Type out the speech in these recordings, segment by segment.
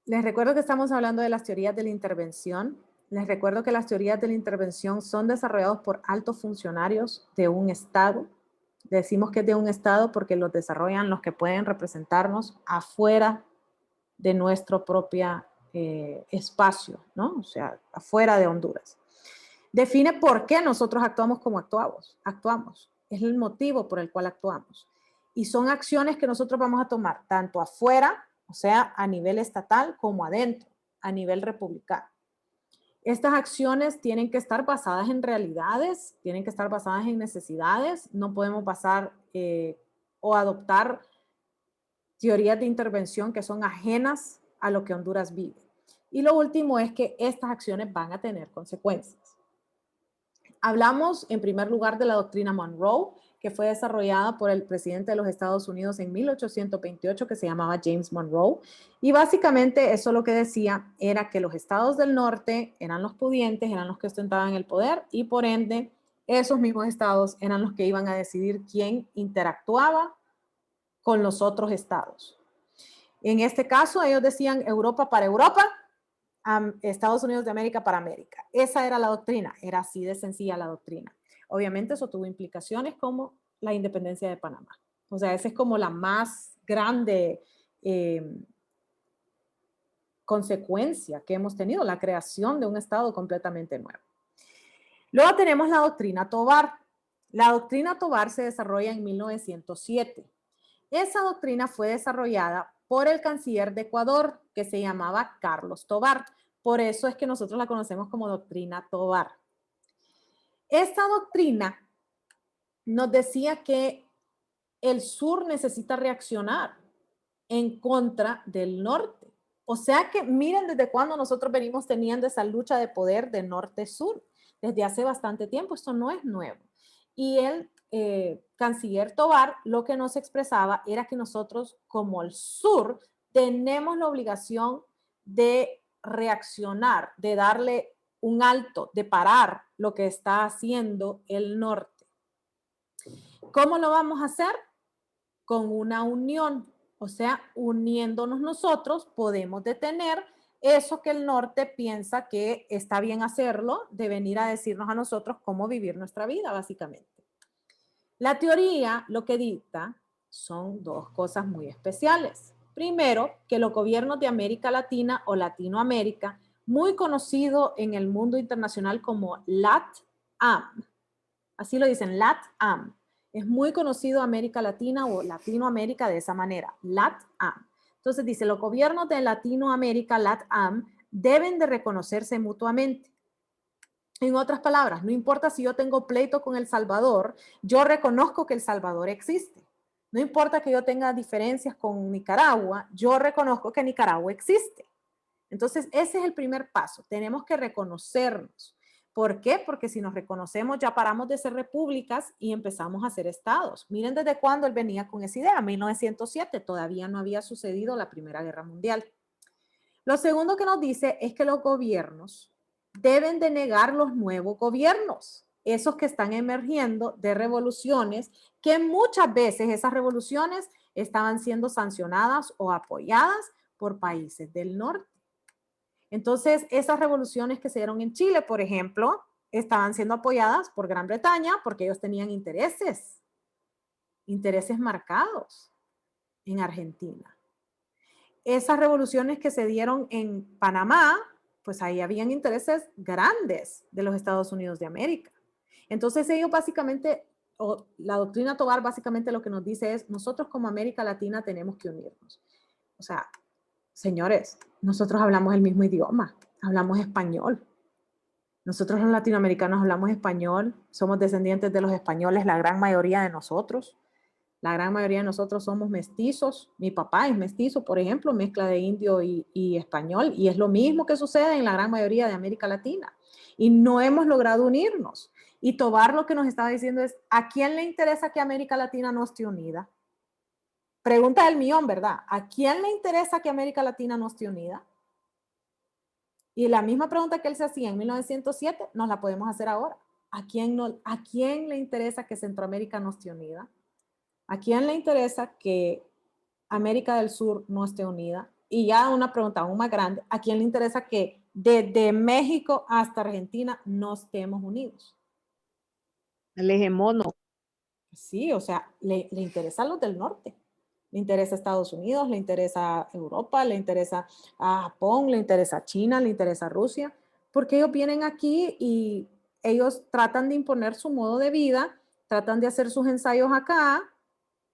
Les recuerdo que estamos hablando de las teorías de la intervención. Les recuerdo que las teorías de la intervención son desarrolladas por altos funcionarios de un Estado. Decimos que es de un Estado porque los desarrollan los que pueden representarnos afuera de nuestro propio espacio, ¿no? O sea, afuera de Honduras. Define por qué nosotros actuamos como actuamos. Es el motivo por el cual actuamos. Y son acciones que nosotros vamos a tomar tanto afuera, o sea, a nivel estatal, como adentro, a nivel republicano. Estas acciones tienen que estar basadas en realidades, tienen que estar basadas en necesidades. No podemos basar o adoptar teorías de intervención que son ajenas a lo que Honduras vive. Y lo último es que estas acciones van a tener consecuencias. Hablamos en primer lugar de la doctrina Monroe, que fue desarrollada por el presidente de los Estados Unidos en 1828, que se llamaba James Monroe. Y básicamente eso lo que decía era que los estados del norte eran los pudientes, eran los que ostentaban el poder y por ende esos mismos estados eran los que iban a decidir quién interactuaba con los otros estados. En este caso ellos decían Europa para Europa, Estados Unidos de América para América. Esa era la doctrina, era así de sencilla la doctrina. Obviamente eso tuvo implicaciones como la independencia de Panamá. O sea, esa es como la más grande consecuencia que hemos tenido, la creación de un Estado completamente nuevo. Luego tenemos la doctrina Tovar. La doctrina Tovar se desarrolla en 1907. Esa doctrina fue desarrollada por el canciller de Ecuador, que se llamaba Carlos Tovar. Por eso es que nosotros la conocemos como doctrina Tovar. Esta doctrina nos decía que el sur necesita reaccionar en contra del norte. O sea que miren desde cuándo nosotros venimos teniendo esa lucha de poder de norte-sur. Desde hace bastante tiempo, esto no es nuevo. Y el canciller Tovar lo que nos expresaba era que nosotros como el sur tenemos la obligación de reaccionar, de darle un alto, de parar lo que está haciendo el norte. ¿Cómo lo vamos a hacer? Con una unión, o sea, uniéndonos nosotros podemos detener eso que el norte piensa que está bien hacerlo, de venir a decirnos a nosotros cómo vivir nuestra vida, básicamente. La teoría lo que dicta son dos cosas muy especiales. Primero, que los gobiernos de América Latina o Latinoamérica, muy conocido en el mundo internacional como LATAM, así lo dicen, LATAM, es muy conocido América Latina o Latinoamérica de esa manera, LATAM. Entonces dice, los gobiernos de Latinoamérica, LATAM, deben de reconocerse mutuamente. En otras palabras, no importa si yo tengo pleito con El Salvador, yo reconozco que El Salvador existe. No importa que yo tenga diferencias con Nicaragua, yo reconozco que Nicaragua existe. Entonces, ese es el primer paso. Tenemos que reconocernos. ¿Por qué? Porque si nos reconocemos ya paramos de ser repúblicas y empezamos a ser estados. Miren desde cuándo él venía con esa idea, 1907, todavía no había sucedido la Primera Guerra Mundial. Lo segundo que nos dice es que los gobiernos deben de negar los nuevos gobiernos, esos que están emergiendo de revoluciones, que muchas veces esas revoluciones estaban siendo sancionadas o apoyadas por países del norte. Entonces, esas revoluciones que se dieron en Chile, por ejemplo, estaban siendo apoyadas por Gran Bretaña porque ellos tenían intereses marcados en Argentina. Esas revoluciones que se dieron en Panamá, pues ahí habían intereses grandes de los Estados Unidos de América. Entonces ellos básicamente, o la doctrina Tovar básicamente lo que nos dice es, nosotros como América Latina tenemos que unirnos. O sea, señores, nosotros hablamos el mismo idioma, hablamos español. Nosotros los latinoamericanos hablamos español, somos descendientes de los españoles, la gran mayoría de nosotros. La gran mayoría de nosotros somos mestizos. Mi papá es mestizo, por ejemplo, mezcla de indio y español, y es lo mismo que sucede en la gran mayoría de América Latina. Y no hemos logrado unirnos. Y Tobar lo que nos estaba diciendo es, ¿a quién le interesa que América Latina no esté unida? Pregunta del millón, ¿verdad? ¿A quién le interesa que América Latina no esté unida? Y la misma pregunta que él se hacía en 1907, nos la podemos hacer ahora. ¿A quién le interesa que Centroamérica no esté unida? ¿A quién le interesa que América del Sur no esté unida? Y ya una pregunta aún más grande, ¿a quién le interesa que desde México hasta Argentina no estemos unidos? El hegemono. Sí, o sea, le interesa a los del norte. Le interesa a Estados Unidos, le interesa a Europa, le interesa a Japón, le interesa a China, le interesa a Rusia, porque ellos vienen aquí y ellos tratan de imponer su modo de vida, tratan de hacer sus ensayos acá,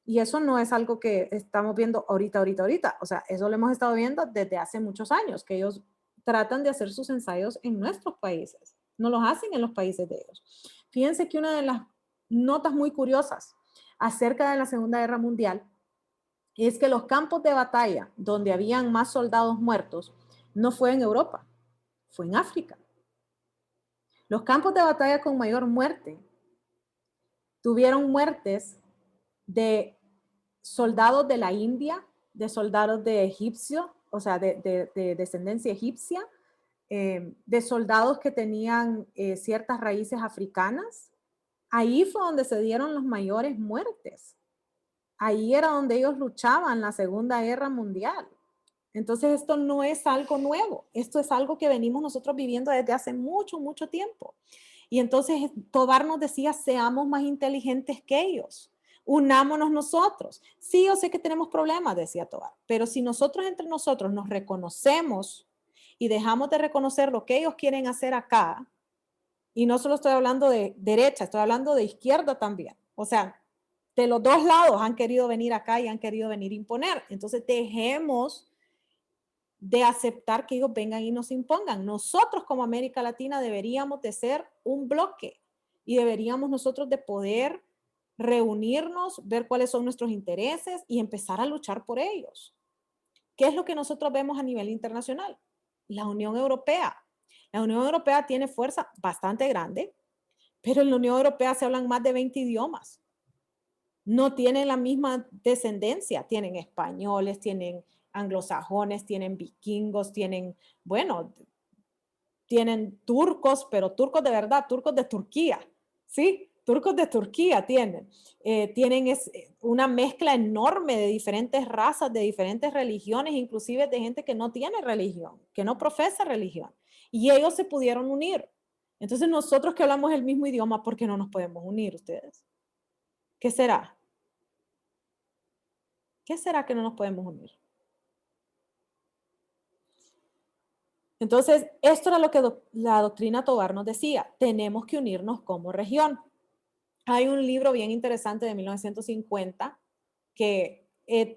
y eso no es algo que estamos viendo ahorita. O sea, eso lo hemos estado viendo desde hace muchos años, que ellos tratan de hacer sus ensayos en nuestros países, no los hacen en los países de ellos. Fíjense que una de las notas muy curiosas acerca de la Segunda Guerra Mundial es que los campos de batalla donde habían más soldados muertos no fue en Europa, fue en África. Los campos de batalla con mayor muerte tuvieron muertes de soldados de la India, de soldados de egipcio, o sea, de descendencia egipcia, de soldados que tenían ciertas raíces africanas. Ahí fue donde se dieron las mayores muertes. Ahí era donde ellos luchaban la Segunda Guerra Mundial. Entonces esto no es algo nuevo, esto es algo que venimos nosotros viviendo desde hace mucho tiempo. Y entonces Tobar nos decía, seamos más inteligentes que ellos, unámonos nosotros. Sí, yo sé que tenemos problemas, decía Tobar, pero si nosotros entre nosotros nos reconocemos y dejamos de reconocer lo que ellos quieren hacer acá, y no solo estoy hablando de derecha, estoy hablando de izquierda también. O sea, de los dos lados han querido venir acá y han querido venir a imponer. Entonces dejemos de aceptar que ellos vengan y nos impongan. Nosotros como América Latina deberíamos de ser un bloque y deberíamos nosotros de poder reunirnos, ver cuáles son nuestros intereses y empezar a luchar por ellos. ¿Qué es lo que nosotros vemos a nivel internacional? La Unión Europea. La Unión Europea tiene fuerza bastante grande, pero en la Unión Europea se hablan más de 20 idiomas. No tienen la misma descendencia, tienen españoles, tienen anglosajones, tienen vikingos, tienen, bueno, tienen turcos, pero turcos de verdad, turcos de Turquía, ¿sí? Turcos de Turquía tienen. Tienen una mezcla enorme de diferentes razas, de diferentes religiones, inclusive de gente que no tiene religión, que no profesa religión. Y ellos se pudieron unir. Entonces nosotros que hablamos el mismo idioma, ¿por qué no nos podemos unir ustedes? ¿Qué será? ¿Qué será que no nos podemos unir? Entonces, esto era lo que la doctrina Tobar nos decía, tenemos que unirnos como región. Hay un libro bien interesante de 1950 que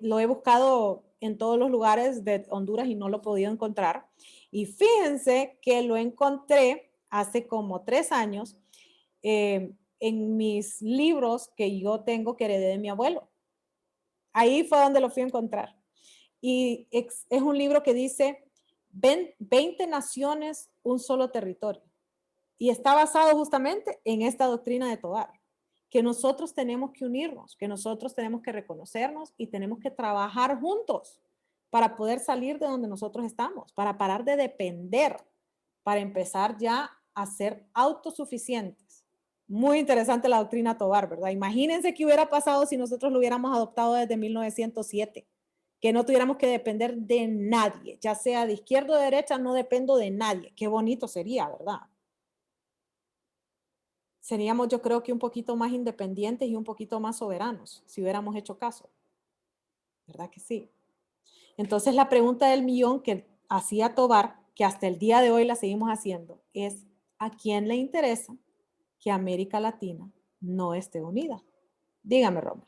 lo he buscado en todos los lugares de Honduras y no lo he podido encontrar. Y fíjense que lo encontré hace como 3 años en mis libros que yo tengo que heredé de mi abuelo. Ahí fue donde lo fui a encontrar. Y es un libro que dice 20 naciones, un solo territorio. Y está basado justamente en esta doctrina de Tobar, que nosotros tenemos que unirnos, que nosotros tenemos que reconocernos y tenemos que trabajar juntos para poder salir de donde nosotros estamos, para parar de depender, para empezar ya a ser autosuficientes. Muy interesante la doctrina Tobar, ¿verdad? Imagínense qué hubiera pasado si nosotros lo hubiéramos adoptado desde 1907, que no tuviéramos que depender de nadie, ya sea de izquierda o de derecha, no dependo de nadie. Qué bonito sería, ¿verdad? Seríamos, yo creo que un poquito más independientes y un poquito más soberanos si hubiéramos hecho caso. ¿Verdad que sí? Entonces la pregunta del millón que hacía Tobar, que hasta el día de hoy la seguimos haciendo, es ¿a quién le interesa que América Latina no esté unida? Dígame, Romer.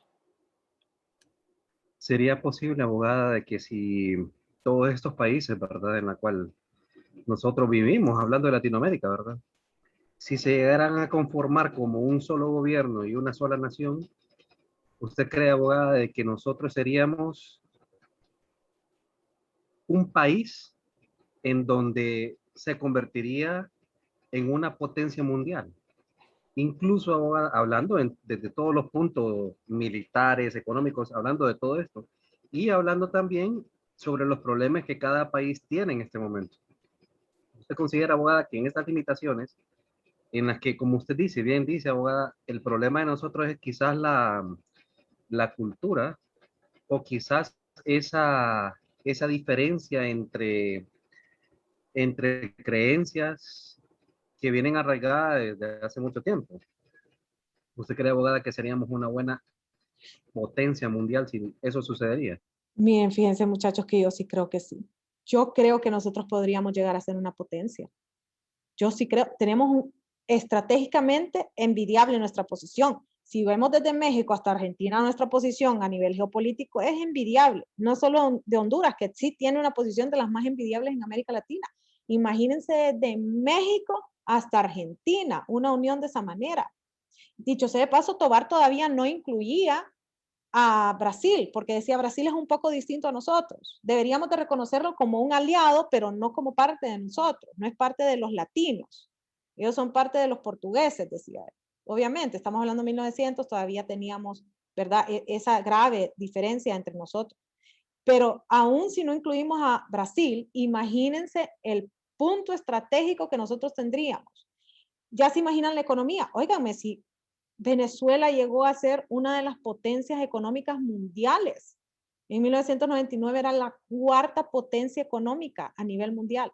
¿Sería posible, abogada, de que si todos estos países, ¿verdad?, en la cual nosotros vivimos, hablando de Latinoamérica, ¿verdad? Si se llegaran a conformar como un solo gobierno y una sola nación, ¿usted cree, abogada, de que nosotros seríamos un país en donde se convertiría en una potencia mundial? Incluso, abogada, hablando desde todos los puntos militares, económicos, hablando de todo esto, y hablando también sobre los problemas que cada país tiene en este momento. ¿Usted considera, abogada, que en estas limitaciones, en las que, como usted dice, bien dice, abogada, el problema de nosotros es quizás la cultura o quizás esa esa diferencia entre creencias que vienen arraigadas desde hace mucho tiempo. ¿Usted cree, abogada, que seríamos una buena potencia mundial si eso sucedería? Miren, fíjense muchachos que yo sí creo que sí. Yo creo que nosotros podríamos llegar a ser una potencia. Yo sí creo, estratégicamente envidiable nuestra posición. Si vemos desde México hasta Argentina, nuestra posición a nivel geopolítico es envidiable. No solo de Honduras, que sí tiene una posición de las más envidiables en América Latina. Imagínense desde México hasta Argentina, una unión de esa manera. Dicho sea de paso, Tobar todavía no incluía a Brasil, porque decía Brasil es un poco distinto a nosotros. Deberíamos de reconocerlo como un aliado, pero no como parte de nosotros, no es parte de los latinos. Ellos son parte de los portugueses, decía él. Obviamente, estamos hablando de 1900, todavía teníamos, ¿verdad? Esa grave diferencia entre nosotros. Pero aún si no incluimos a Brasil, imagínense el punto estratégico que nosotros tendríamos. Ya se imaginan la economía. Óiganme, si Venezuela llegó a ser una de las potencias económicas mundiales. En 1999 era la cuarta potencia económica a nivel mundial.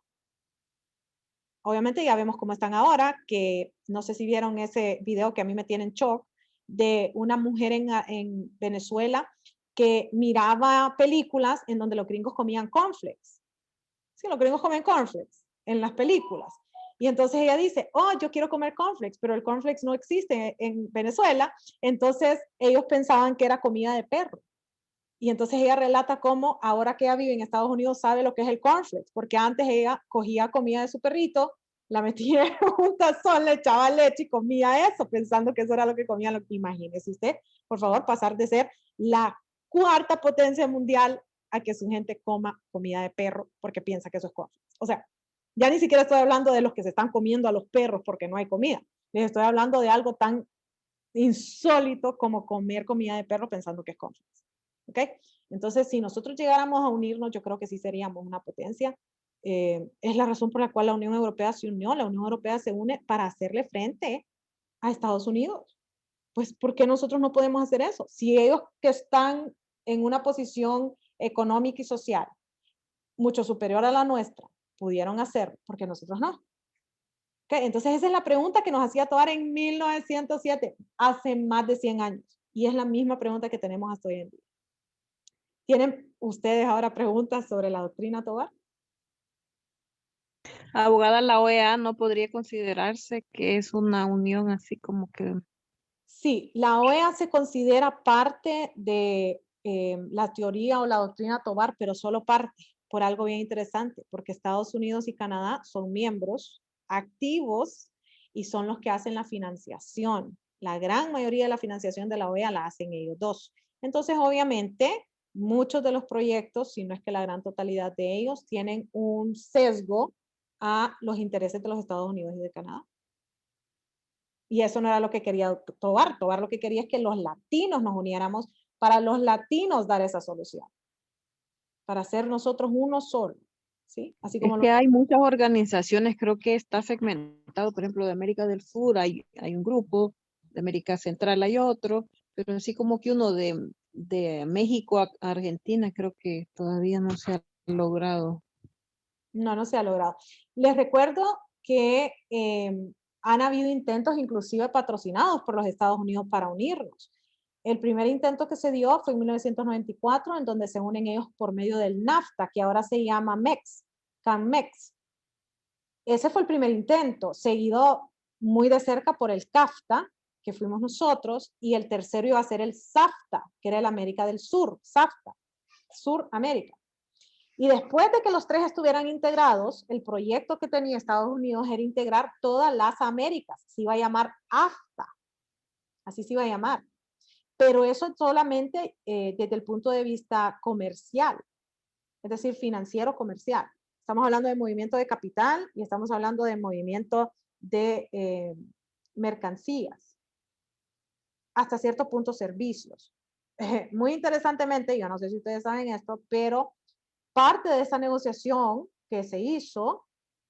Obviamente ya vemos cómo están ahora, que no sé si vieron ese video que a mí me tiene en shock, de una mujer en Venezuela que miraba películas en donde los gringos comían cornflakes. Sí, los gringos comen cornflakes en las películas. Y entonces ella dice, oh, yo quiero comer cornflakes, pero el cornflakes no existe en Venezuela. Entonces ellos pensaban que era comida de perro. Y entonces ella relata cómo ahora que ella vive en Estados Unidos sabe lo que es el cornflakes, porque antes ella cogía comida de su perrito, la metía en un tazón, le echaba leche y comía eso, pensando que eso era lo que comía. Imagínese usted, por favor, pasar de ser la cuarta potencia mundial a que su gente coma comida de perro porque piensa que eso es cornflakes. O sea, ya ni siquiera estoy hablando de los que se están comiendo a los perros porque no hay comida. Les estoy hablando de algo tan insólito como comer comida de perro pensando que es cornflakes. ¿Ok? Entonces, si nosotros llegáramos a unirnos, yo creo que sí seríamos una potencia. Es la razón por la cual la Unión Europea se unió. La Unión Europea se une para hacerle frente a Estados Unidos. Pues, ¿por qué nosotros no podemos hacer eso? Si ellos que están en una posición económica y social mucho superior a la nuestra pudieron hacer, ¿por qué nosotros no? ¿Okay? Entonces, esa es la pregunta que nos hacía Tovar en 1907, hace más de 100 años. Y es la misma pregunta que tenemos hasta hoy en día. ¿Tienen ustedes ahora preguntas sobre la doctrina Tovar? Abogada, la OEA no podría considerarse que es una unión así como que... Sí, la OEA se considera parte de la teoría o la doctrina Tovar, pero solo parte, por algo bien interesante, porque Estados Unidos y Canadá son miembros activos y son los que hacen la financiación. La gran mayoría de la financiación de la OEA la hacen ellos dos. Entonces, obviamente, muchos de los proyectos, si no es que la gran totalidad de ellos, tienen un sesgo a los intereses de los Estados Unidos y de Canadá. Y eso no era lo que quería Tovar. Tovar lo que quería es que los latinos nos uniéramos para los latinos dar esa solución, para ser nosotros uno solo, ¿sí? Así Es como que hay muchas organizaciones, creo que está segmentado, por ejemplo, de América del Sur hay un grupo, de América Central hay otro, pero así como que uno de México a Argentina creo que todavía no se ha logrado. no se ha logrado. Les recuerdo que han habido intentos inclusive patrocinados por los Estados Unidos para unirnos. El primer intento que se dio fue en 1994, en donde se unen ellos por medio del NAFTA, que ahora se llama MEX, CANMEX. Ese fue el primer intento, seguido muy de cerca por el CAFTA, que fuimos nosotros, y el tercero iba a ser el SAFTA, que era el América del Sur, SAFTA, Suramérica. Y después de que los tres estuvieran integrados, el proyecto que tenía Estados Unidos era integrar todas las Américas. Se iba a llamar AFTA. Así se iba a llamar. Pero eso solamente desde el punto de vista comercial, es decir, financiero comercial. Estamos hablando de movimiento de capital y estamos hablando de movimiento de mercancías. Hasta cierto punto servicios. Muy interesantemente, yo no sé si ustedes saben esto, pero parte de esa negociación que se hizo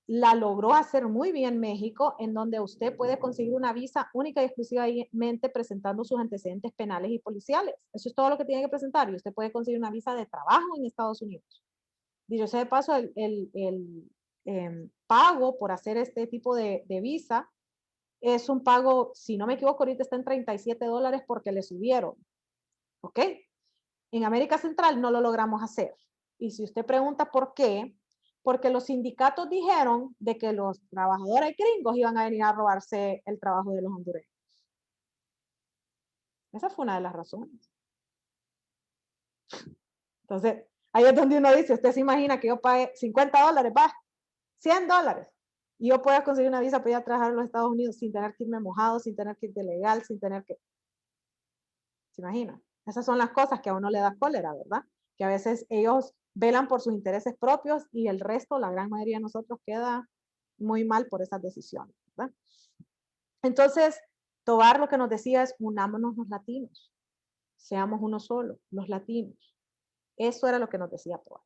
la logró hacer muy bien México, en donde usted puede conseguir una visa única y exclusivamente presentando sus antecedentes penales y policiales. Eso es todo lo que tiene que presentar y usted puede conseguir una visa de trabajo en Estados Unidos. Dicho sea de paso, pago por hacer este tipo de visa es un pago, si no me equivoco, ahorita está en $37 porque le subieron. ¿Ok? En América Central no lo logramos hacer. Y si usted pregunta por qué, porque los sindicatos dijeron de que los trabajadores gringos iban a venir a robarse el trabajo de los hondureños. Esa fue una de las razones. Entonces, ahí es donde uno dice, usted se imagina que yo pague $50, va, $100, y yo pueda conseguir una visa para ir a trabajar en los Estados Unidos sin tener que irme mojado, sin tener que ir de legal, sin tener que... ¿Se imagina? Esas son las cosas que a uno le da cólera, ¿verdad? Que a veces ellos velan por sus intereses propios y el resto, la gran mayoría de nosotros, queda muy mal por esas decisiones, ¿verdad? Entonces, Tobar lo que nos decía es, unámonos los latinos, seamos uno solo, los latinos. Eso era lo que nos decía Tobar.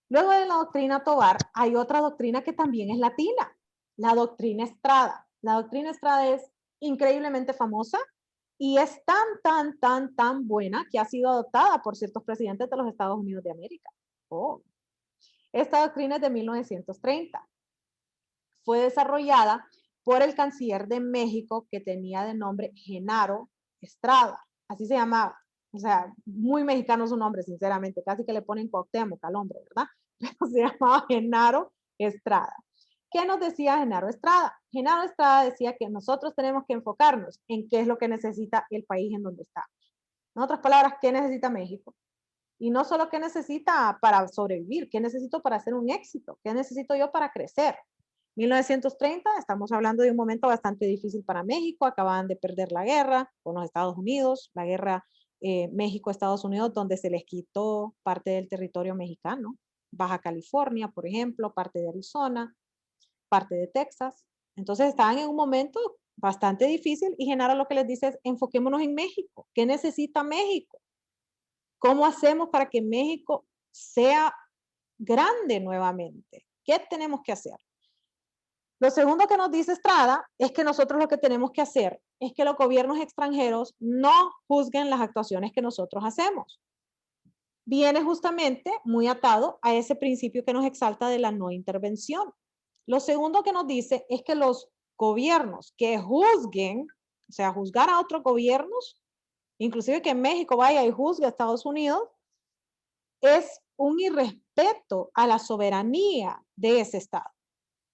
Luego de la doctrina Tobar, hay otra doctrina que también es latina, la doctrina Estrada. La doctrina Estrada es increíblemente famosa y es tan buena que ha sido adoptada por ciertos presidentes de los Estados Unidos de América. Oh. Esta doctrina es de 1930. Fue desarrollada por el canciller de México que tenía de nombre Genaro Estrada. Así se llamaba. O sea, muy mexicano su nombre, sinceramente. Casi que le ponen Cuauhtémoc al hombre, ¿verdad? Pero se llamaba Genaro Estrada. ¿Qué nos decía Genaro Estrada? Genaro Estrada decía que nosotros tenemos que enfocarnos en qué es lo que necesita el país en donde estamos. En otras palabras, ¿qué necesita México? Y no solo qué necesita para sobrevivir, qué necesito para hacer un éxito, qué necesito yo para crecer. 1930, estamos hablando de un momento bastante difícil para México, acababan de perder la guerra con los Estados Unidos, la guerra México-Estados Unidos, donde se les quitó parte del territorio mexicano, Baja California, por ejemplo, parte de Arizona, parte de Texas. Entonces estaban en un momento bastante difícil y Genaro lo que les dice es, enfoquémonos en México. ¿Qué necesita México? ¿Cómo hacemos para que México sea grande nuevamente? ¿Qué tenemos que hacer? Lo segundo que nos dice Estrada es que nosotros lo que tenemos que hacer es que los gobiernos extranjeros no juzguen las actuaciones que nosotros hacemos. Viene justamente muy atado a ese principio que nos exalta de la no intervención. Lo segundo que nos dice es que los gobiernos que juzguen, o sea, juzgar a otros gobiernos, inclusive que México vaya y juzgue a Estados Unidos, es un irrespeto a la soberanía de ese Estado.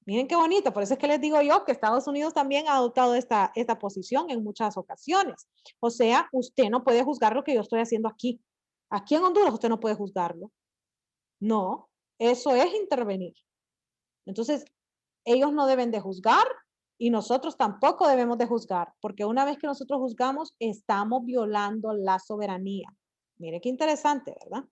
Miren qué bonito, por eso es que les digo yo que Estados Unidos también ha adoptado esta posición en muchas ocasiones. O sea, usted no puede juzgar lo que yo estoy haciendo aquí. Aquí en Honduras usted no puede juzgarlo. No, eso es intervenir. Entonces, ellos no deben de juzgar y nosotros tampoco debemos de juzgar, porque una vez que nosotros juzgamos, estamos violando la soberanía. Mire qué interesante, ¿verdad?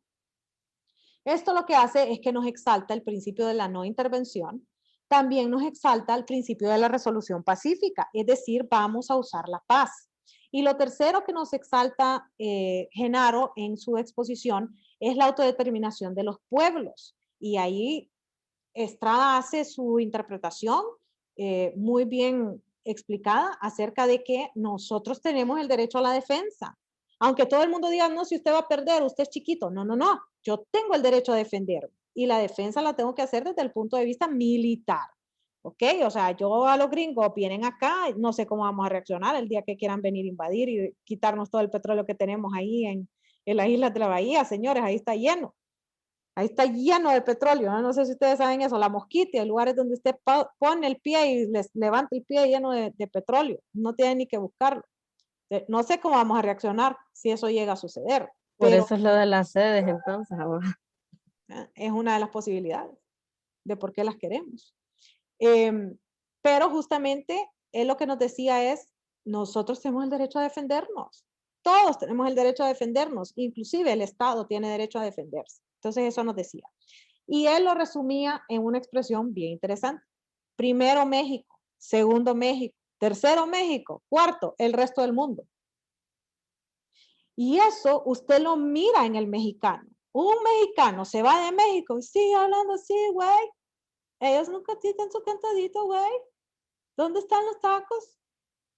Esto lo que hace es que nos exalta el principio de la no intervención, también nos exalta el principio de la resolución pacífica, es decir, vamos a usar la paz. Y lo tercero que nos exalta Genaro en su exposición es la autodeterminación de los pueblos. Y ahí Estrada hace su interpretación muy bien explicada acerca de que nosotros tenemos el derecho a la defensa. Aunque todo el mundo diga, no, si usted va a perder, usted es chiquito. No, no, no. Yo tengo el derecho a defenderme. Y la defensa la tengo que hacer desde el punto de vista militar. ¿Ok? O sea, yo a los gringos vienen acá, no sé cómo vamos a reaccionar el día que quieran venir a invadir y quitarnos todo el petróleo que tenemos ahí en las islas de la bahía. Señores, ahí está lleno. Ahí está lleno de petróleo, ¿no? No sé si ustedes saben eso, la Mosquita, lugares donde usted pone el pie y les levanta el pie lleno de petróleo. No tiene ni que buscarlo. No sé cómo vamos a reaccionar si eso llega a suceder. Por Pero eso es lo de las sedes, entonces. es una de las posibilidades de por qué las queremos. Pero justamente él lo que nos decía es, nosotros tenemos el derecho a defendernos. Todos tenemos el derecho a defendernos, inclusive el Estado tiene derecho a defenderse. Entonces eso nos decía. Y él lo resumía en una expresión bien interesante. Primero México, segundo México, tercero México, cuarto el resto del mundo. Y eso usted lo mira en el mexicano. Un mexicano se va de México y sigue hablando así, güey. Ellos nunca tienen su cantadito, güey. ¿Dónde están los tacos?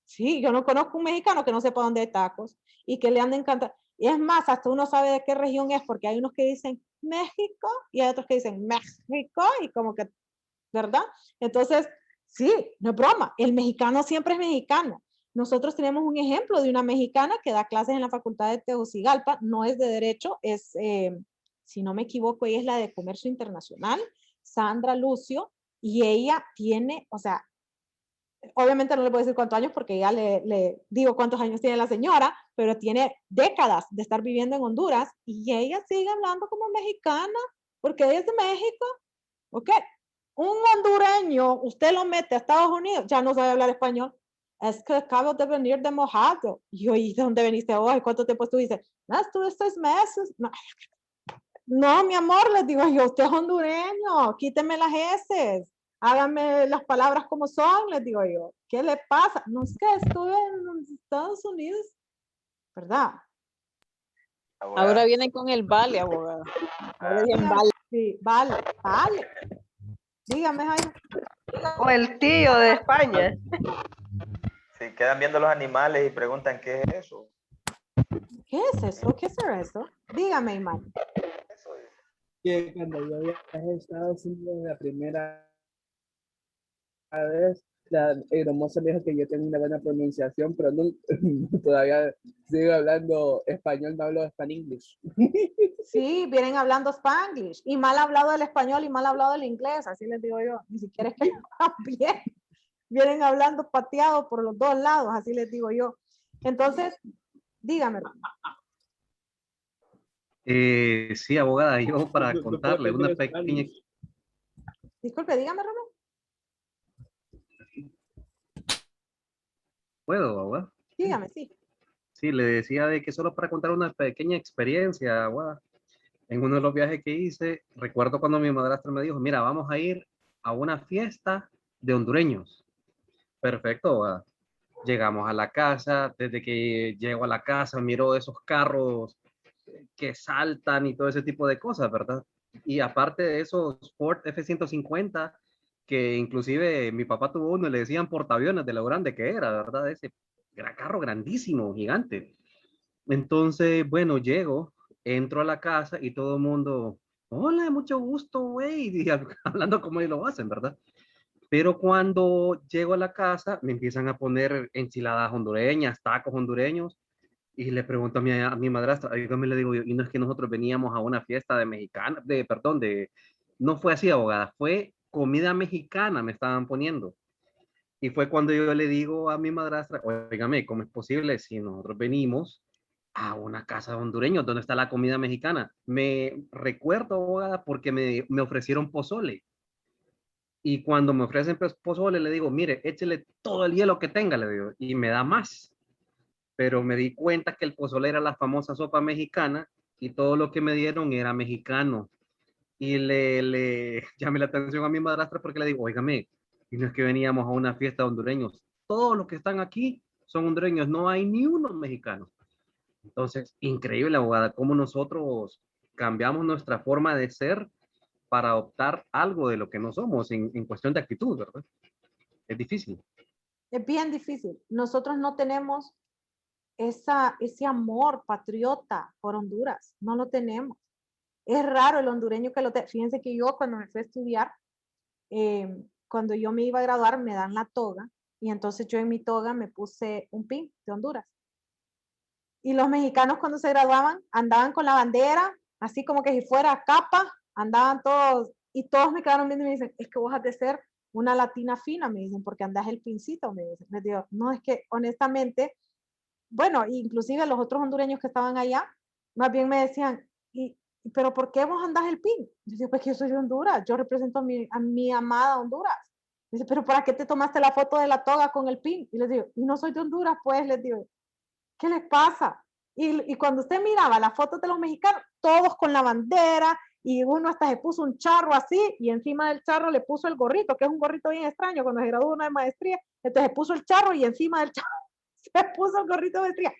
Sí, yo no conozco un mexicano que no sepa dónde hay tacos y que le anden cantando. Y es más, hasta uno sabe de qué región es, porque hay unos que dicen México y hay otros que dicen México y como que, ¿verdad? Entonces, sí, no es broma, el mexicano siempre es mexicano. Nosotros tenemos un ejemplo de una mexicana que da clases en la Facultad de Tegucigalpa, no es de Derecho, es, si no me equivoco, ella es la de Comercio Internacional, Sandra Lucio, y ella tiene, o sea, obviamente no le puedo decir cuántos años porque ya le digo cuántos años tiene la señora, pero tiene décadas de estar viviendo en Honduras y ella sigue hablando como mexicana porque ella es de México, ¿ok? Un hondureño, usted lo mete a Estados Unidos, ya no sabe hablar español. Es que acabo de venir de Mojado. Y yo, ¿y de dónde veniste hoy? ¿Cuánto tiempo estuviste? No, estuve 6 meses. No, no, mi amor, les digo yo, usted es hondureño, quíteme las S, hágame las palabras como son, les digo yo. ¿Qué le pasa? No sé, estuve en los Estados Unidos, ¿verdad? Ahora vienen con el vale, abogada. Ahora vienen Dígame, vale. sí, vale, vale. Dígame, Jairo. O el tío de España. Si quedan viendo los animales y preguntan qué es eso. ¿Qué es eso? ¿Qué será eso? Dígame, Imán. Eso es. Que cuando yo viajé a Estados Unidos la primera vez, la hermosa me dijo que yo tengo una buena pronunciación, pero no, todavía sigo hablando español, no hablo Spanish. Sí, vienen hablando Spanglish y mal hablado el español y mal hablado el inglés, así les digo yo. Ni siquiera es que bien. Vienen hablando pateado por los dos lados, así les digo yo. Entonces, dígame. Sí, abogada, yo para No puedo contarle una aprender pequeña... Spanish. Disculpe, dígame, Romeo. ¿Puedo, abogada? Dígame, sí. Sí, le decía de que solo para contar una pequeña experiencia, abogada. En uno de los viajes que hice, recuerdo cuando mi madrastra me dijo, mira, vamos a ir a una fiesta de hondureños. Perfecto, abogada. Llegamos a la casa, desde que llego a la casa miro esos carros que saltan y todo ese tipo de cosas, ¿verdad? Y aparte de esos Ford F-150, que inclusive mi papá tuvo uno y le decían portaaviones de lo grande que era, ¿verdad? Ese era carro grandísimo, gigante. Entonces, bueno, llego, entro a la casa y todo el mundo, hola, mucho gusto, güey, y hablando como ellos lo hacen, ¿verdad? Pero cuando llego a la casa, me empiezan a poner enchiladas hondureñas, tacos hondureños, y le pregunto a mi madrastra, dígame, le digo yo, y no es que nosotros veníamos a una fiesta de mexicana, perdón, no fue así, abogada, fue comida mexicana, me estaban poniendo. Y fue cuando yo le digo a mi madrastra, oígame, ¿cómo es posible si nosotros venimos a una casa de hondureños donde está la comida mexicana? Me recuerdo, abogada, porque me ofrecieron pozole. Y cuando me ofrecen pozole, le digo, mire, échele todo el hielo que tenga, le digo, y me da más. Pero me di cuenta que el pozole era la famosa sopa mexicana y todo lo que me dieron era mexicano. Y le llamé la atención a mi madrastra porque le digo, oígame, y no es que veníamos a una fiesta de hondureños, todos los que están aquí son hondureños, no hay ni uno mexicano. Entonces, increíble, abogada, cómo nosotros cambiamos nuestra forma de ser para adoptar algo de lo que no somos en cuestión de actitud, ¿verdad? Es difícil. Es bien difícil. Nosotros no tenemos ese amor patriota por Honduras. No lo tenemos. Es raro el hondureño que lo tiene. Fíjense que yo cuando me fui a estudiar, cuando yo me iba a graduar, me dan la toga y entonces yo en mi toga me puse un pin de Honduras. Y los mexicanos cuando se graduaban andaban con la bandera, así como que si fuera capa, andaban todos y todos me quedaron viendo y me dicen, es que vos has de ser una latina fina, me dicen, porque andas el pincito, me dicen. Les digo, no, es que honestamente, bueno, inclusive los otros hondureños que estaban allá, más bien me decían, pero ¿por qué vos andás el pin? Yo digo, pues que yo soy de Honduras, yo represento a mi amada Honduras. Dice, pero ¿para qué te tomaste la foto de la toga con el pin? Y les digo, y no soy de Honduras, pues, les digo, ¿qué les pasa? Y cuando usted miraba las fotos de los mexicanos, todos con la bandera, y uno hasta se puso un charro así, y encima del charro le puso el gorrito, que es un gorrito bien extraño, cuando se graduó una de maestría, entonces se puso el charro y encima del charro se puso el gorrito de maestría.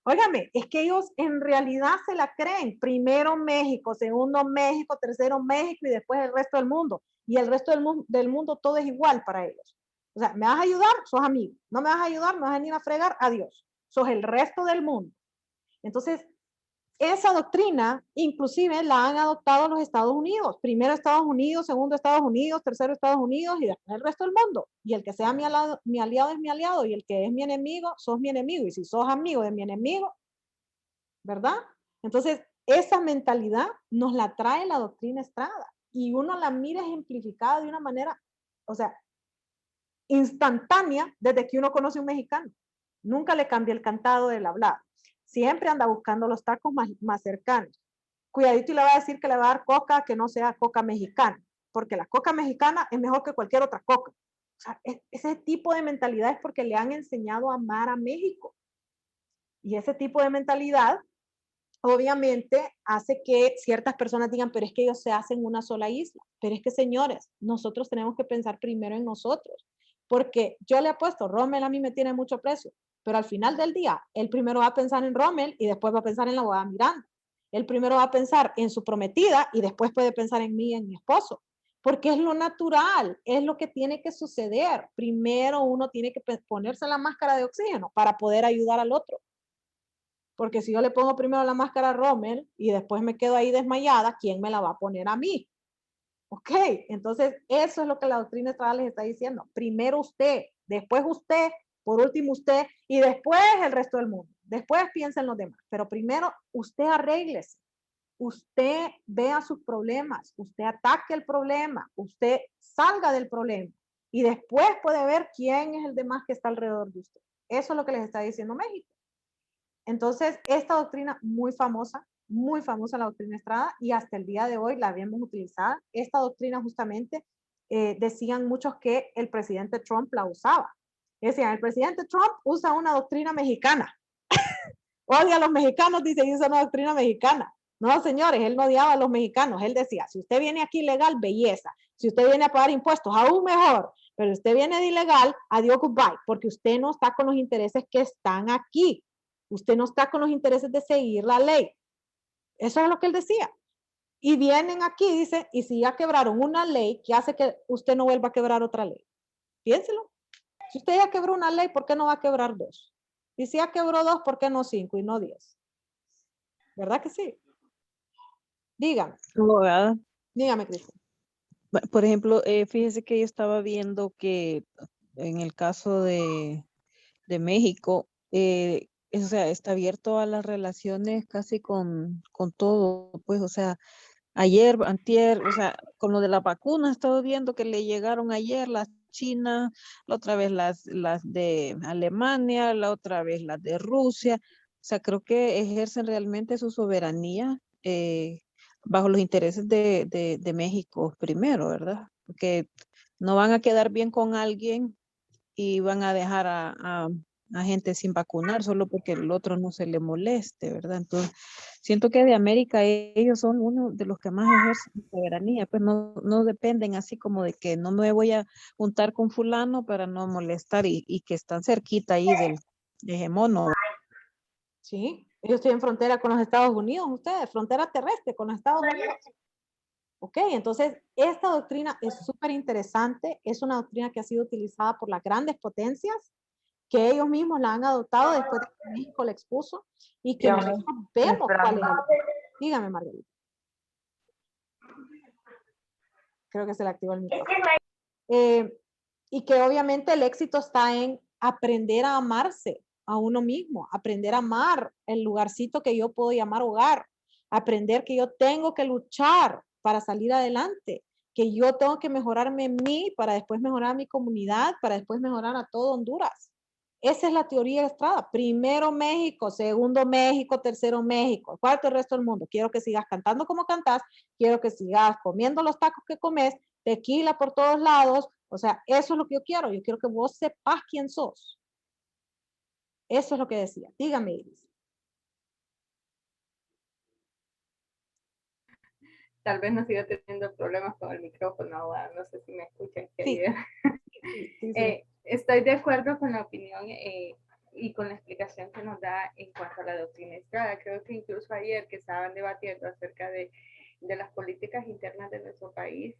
Óigame, es que ellos en realidad se la creen. Primero México, segundo México, tercero México y después el resto del mundo. Y el resto del mundo todo es igual para ellos. O sea, ¿me vas a ayudar? Sos amigo. ¿No me vas a ayudar? ¿Me vas a venir a fregar? Adiós. Sos el resto del mundo. Entonces, esa doctrina inclusive la han adoptado los Estados Unidos. Primero Estados Unidos, segundo Estados Unidos, tercero Estados Unidos y después el resto del mundo. Y el que sea mi aliado es mi aliado y el que es mi enemigo, sos mi enemigo. Y si sos amigo de mi enemigo, ¿verdad? Entonces, esa mentalidad nos la trae la doctrina Estrada y uno la mira ejemplificada de una manera, o sea, instantánea desde que uno conoce a un mexicano. Nunca le cambia el cantado del hablado. Siempre anda buscando los tacos más cercanos. Cuidadito y le va a decir que le va a dar coca que no sea coca mexicana, porque la coca mexicana es mejor que cualquier otra coca. O sea, ese tipo de mentalidad es porque le han enseñado a amar a México. Y ese tipo de mentalidad obviamente hace que ciertas personas digan, pero es que ellos se hacen una sola isla. Pero es que, señores, nosotros tenemos que pensar primero en nosotros. Porque yo le apuesto, Rommel a mí me tiene mucho precio, pero al final del día, él primero va a pensar en Rommel y después va a pensar en la abogada Miranda. Él primero va a pensar en su prometida y después puede pensar en mí y en mi esposo. Porque es lo natural, es lo que tiene que suceder. Primero uno tiene que ponerse la máscara de oxígeno para poder ayudar al otro. Porque si yo le pongo primero la máscara a Rommel y después me quedo ahí desmayada, ¿quién me la va a poner a mí? Ok, entonces eso es lo que la doctrina Estrada les está diciendo. Primero usted, después usted, por último usted y después el resto del mundo. Después piensa en los demás, pero primero usted arréglese. Usted vea sus problemas, usted ataque el problema, usted salga del problema y después puede ver quién es el demás que está alrededor de usted. Eso es lo que les está diciendo México. Entonces, esta doctrina muy famosa la doctrina Estrada, y hasta el día de hoy la vemos utilizada. Esta doctrina justamente decían muchos que el presidente Trump la usaba. Decían, el presidente Trump usa una doctrina mexicana. Odia a los mexicanos, dice, y usa una doctrina mexicana. No, señores, él no odiaba a los mexicanos. Él decía, si usted viene aquí legal, belleza. Si usted viene a pagar impuestos, aún mejor. Pero si usted viene de ilegal, adiós, goodbye, porque usted no está con los intereses que están aquí. Usted no está con los intereses de seguir la ley. Eso es lo que él decía. Y vienen aquí, dice, y si ya quebraron una ley, ¿qué hace que usted no vuelva a quebrar otra ley? Piénselo. Si usted ya quebró una ley, ¿por qué no va a quebrar dos? Y si ya quebró dos, ¿por qué no 5 y no 10? ¿Verdad que sí? Dígame, Abogada, dígame, Cristian. por ejemplo, fíjese que yo estaba viendo que en el caso de México, o sea, está abierto a las relaciones casi con todo, pues, o sea, ayer, antier, o sea, con lo de las vacunas, he estado viendo que le llegaron ayer las chinas, la otra vez las de Alemania, la otra vez las de Rusia. O sea, creo que ejercen realmente su soberanía bajo los intereses de México primero, ¿verdad? Porque no van a quedar bien con alguien y van a dejar a gente sin vacunar solo porque el otro no se le moleste, ¿verdad? Entonces, siento que de América ellos son uno de los que más ejercen soberanía, pues no dependen así como de que no me voy a juntar con fulano para no molestar y que están cerquita ahí del hegemono. Sí, yo estoy en frontera con los Estados Unidos, ustedes, frontera terrestre con los Estados Unidos. Ok, entonces esta doctrina es súper interesante, es una doctrina que ha sido utilizada por las grandes potencias, que ellos mismos la han adoptado después de que México la expuso y que nosotros vemos cuál es el... Dígame, Margarita. Creo que se le activó el micrófono. Y que obviamente el éxito está en aprender a amarse a uno mismo, aprender a amar el lugarcito que yo puedo llamar hogar, aprender que yo tengo que luchar para salir adelante, que yo tengo que mejorarme en mí para después mejorar a mi comunidad, para después mejorar a todo Honduras. Esa es la teoría de Estrada. Primero México, segundo México, tercero México, cuarto el resto del mundo. Quiero que sigas cantando como cantas, quiero que sigas comiendo los tacos que comes, tequila por todos lados. O sea, eso es lo que yo quiero. Yo quiero que vos sepas quién sos. Eso es lo que decía. Dígame, Iris. Tal vez no siga teniendo problemas con el micrófono, no sé si me escuchan. Sí. Sí. Estoy de acuerdo con la opinión y con la explicación que nos da en cuanto a la doctrina Estrada. Creo que incluso ayer que estaban debatiendo acerca de las políticas internas de nuestro país,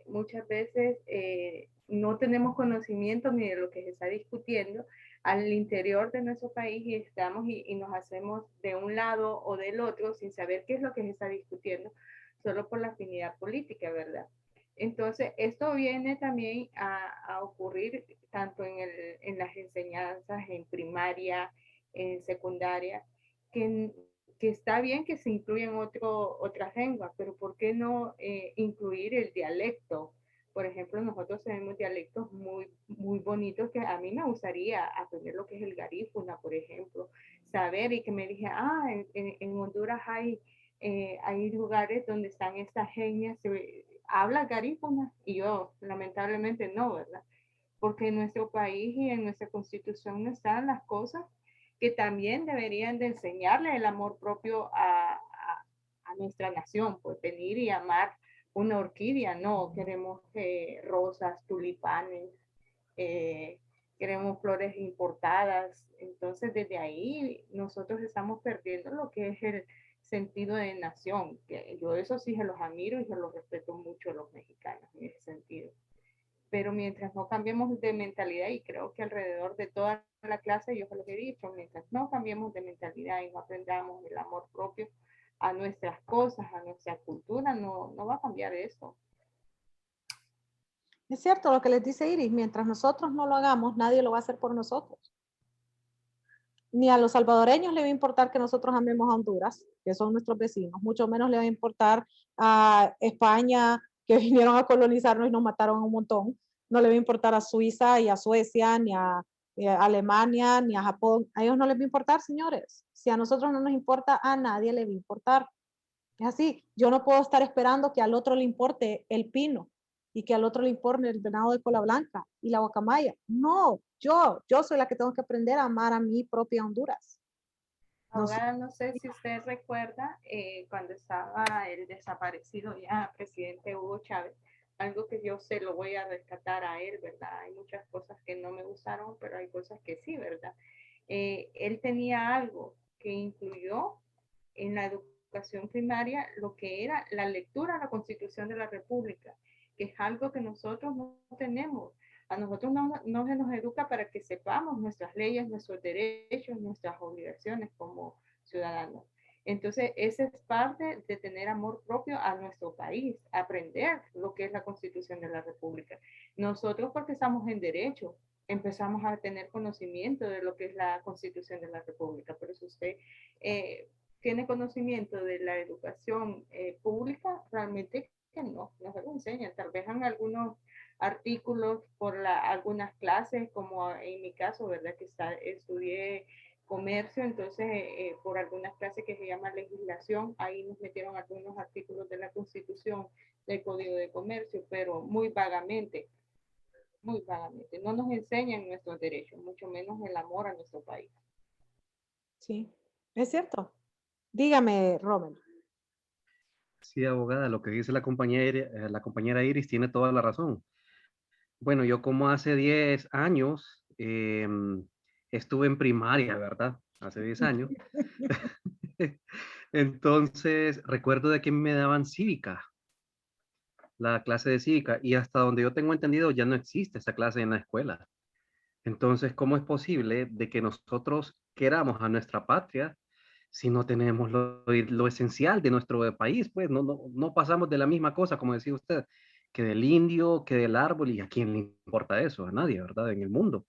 muchas veces no tenemos conocimiento ni de lo que se está discutiendo, al interior de nuestro país y estamos y nos hacemos de un lado o del otro sin saber qué es lo que se está discutiendo, solo por la afinidad política, ¿verdad? Entonces, esto viene también a ocurrir tanto en las enseñanzas, en primaria, en secundaria, que, que está bien que se incluyan otras lenguas, pero ¿por qué no incluir el dialecto? Por ejemplo, nosotros tenemos dialectos muy bonitos que a mí me gustaría aprender lo que es el garífuna, por ejemplo, saber y que me dije, en Honduras hay lugares donde están estas genias, habla garífuna y yo lamentablemente no, ¿verdad? Porque en nuestro país y en nuestra constitución no están las cosas que también deberían de enseñarle el amor propio a nuestra nación, pues venir y amar una orquídea, no, queremos rosas, tulipanes, queremos flores importadas, entonces desde ahí nosotros estamos perdiendo lo que es el sentido de nación, que yo eso sí se los admiro y se los respeto mucho a los mexicanos en ese sentido. Pero mientras no cambiemos de mentalidad, y creo que alrededor de toda la clase yo se lo he dicho, mientras no cambiemos de mentalidad y no aprendamos el amor propio a nuestras cosas, a nuestra cultura, no va a cambiar eso. Es cierto lo que les dice Iris, mientras nosotros no lo hagamos, nadie lo va a hacer por nosotros. Ni a los salvadoreños le va a importar que nosotros amemos a Honduras, que son nuestros vecinos, mucho menos le va a importar a España, que vinieron a colonizarnos y nos mataron un montón. No le va a importar a Suiza y a Suecia, ni a Alemania, ni a Japón. A ellos no les va a importar, señores. Si a nosotros no nos importa, a nadie le va a importar. Es así. Yo no puedo estar esperando que al otro le importe el pino y que al otro le importe el venado de cola blanca y la guacamaya. No, yo soy la que tengo que aprender a amar a mi propia Honduras. Ahora no sé si usted recuerda cuando estaba el desaparecido ya presidente Hugo Chávez, algo que yo se lo voy a rescatar a él, ¿verdad? Hay muchas cosas que no me gustaron, pero hay cosas que sí, ¿verdad? Él tenía algo que incluyó en la educación primaria lo que era la lectura a la Constitución de la República, que es algo que nosotros no tenemos. A nosotros no se nos educa para que sepamos nuestras leyes, nuestros derechos, nuestras obligaciones como ciudadanos. Entonces, esa es parte de tener amor propio a nuestro país, aprender lo que es la Constitución de la República. Nosotros, porque estamos en derecho, empezamos a tener conocimiento de lo que es la Constitución de la República. Por eso usted tiene conocimiento de la educación pública, realmente que no se lo enseñan. Tal vez en algunos artículos por algunas clases, como en mi caso, ¿verdad? Que estudié comercio, entonces por algunas clases que se llama legislación, ahí nos metieron algunos artículos de la Constitución, del Código de Comercio, pero muy vagamente. No nos enseñan nuestros derechos, mucho menos el amor a nuestro país. Sí, es cierto. Dígame, Rommel. Sí, abogada, lo que dice la compañera Iris tiene toda la razón. Bueno, yo como hace 10 años estuve en primaria, ¿verdad? Hace 10 años. Entonces, recuerdo de que me daban cívica, la clase de cívica, y hasta donde yo tengo entendido ya no existe esa clase en la escuela. Entonces, ¿cómo es posible de que nosotros queramos a nuestra patria si no tenemos lo esencial de nuestro país? Pues no pasamos de la misma cosa, como decía usted, que del indio, que del árbol, y a quién le importa eso, a nadie, ¿verdad? En el mundo.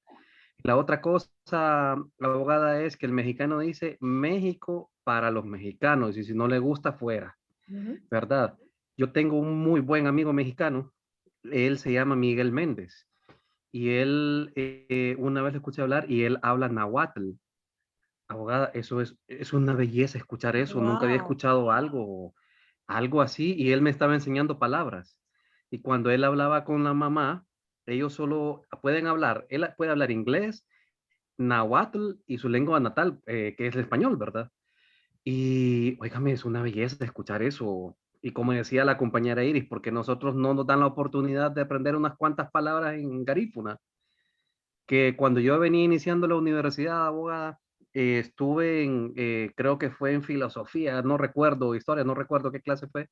La otra cosa, abogada, es que el mexicano dice México para los mexicanos, y si no le gusta, fuera, ¿verdad? Yo tengo un muy buen amigo mexicano, él se llama Miguel Méndez, y él, una vez lo escuché hablar, y él habla náhuatl. Abogada, eso es una belleza escuchar eso. Nunca había Wow. escuchado algo así, y él me estaba enseñando palabras. Y cuando él hablaba con la mamá, ellos solo pueden hablar, él puede hablar inglés, náhuatl y su lengua natal, que es el español, ¿verdad? Y, óigame, es una belleza escuchar eso. Y como decía la compañera Iris, porque nosotros no nos dan la oportunidad de aprender unas cuantas palabras en garífuna, que cuando yo venía iniciando la universidad, abogada, estuve creo que fue en filosofía, no recuerdo, historia, no recuerdo qué clase fue,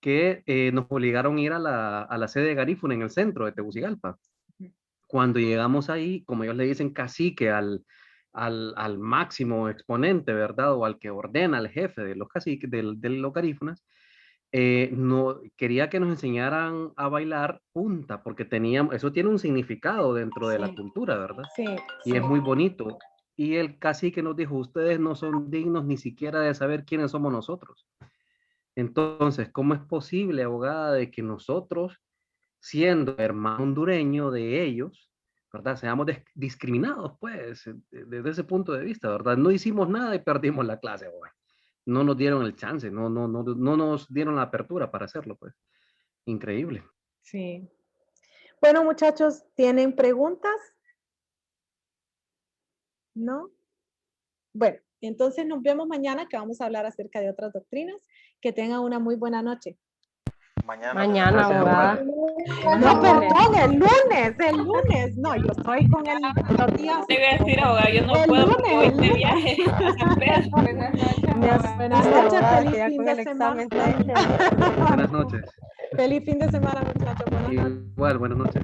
que nos obligaron a ir a la sede de Garífuna en el centro de Tegucigalpa. cuando llegamos ahí, como ellos le dicen cacique al máximo exponente, ¿verdad? O al que ordena, al jefe de los caciques, de los garífunas, no, quería que nos enseñaran a bailar punta, porque teníamos, eso tiene un significado dentro de la Sí. cultura, ¿verdad? Sí, Y sí. es muy bonito. Y el cacique nos dijo, ustedes no son dignos ni siquiera de saber quiénes somos nosotros. Entonces, ¿cómo es posible, abogada, de que nosotros, siendo hermano hondureño de ellos, ¿verdad? Seamos discriminados, pues, desde ese punto de vista, ¿verdad? No hicimos nada y perdimos la clase, abogada. No nos dieron el chance, no nos dieron la apertura para hacerlo, pues. Increíble. Sí. Bueno, muchachos, ¿tienen preguntas? ¿No? Bueno, entonces nos vemos mañana que vamos a hablar acerca de otras doctrinas. Que tengan una muy buena noche. Mañana. Mañana, Gracias, abogada. abogada. No, perdón, el lunes. No, yo estoy con los días. Te iba a decir, abogada, yo no El puedo lunes, porque voy el de lunes. viaje a San Pedro. Buenas noches. Me abogada. Buenas asusta, noches, abogada, feliz que ya fin con de el examen semana. está hecha. Buenas noches. Feliz fin de semana, muchachos. Buenas noches. Igual, buenas noches.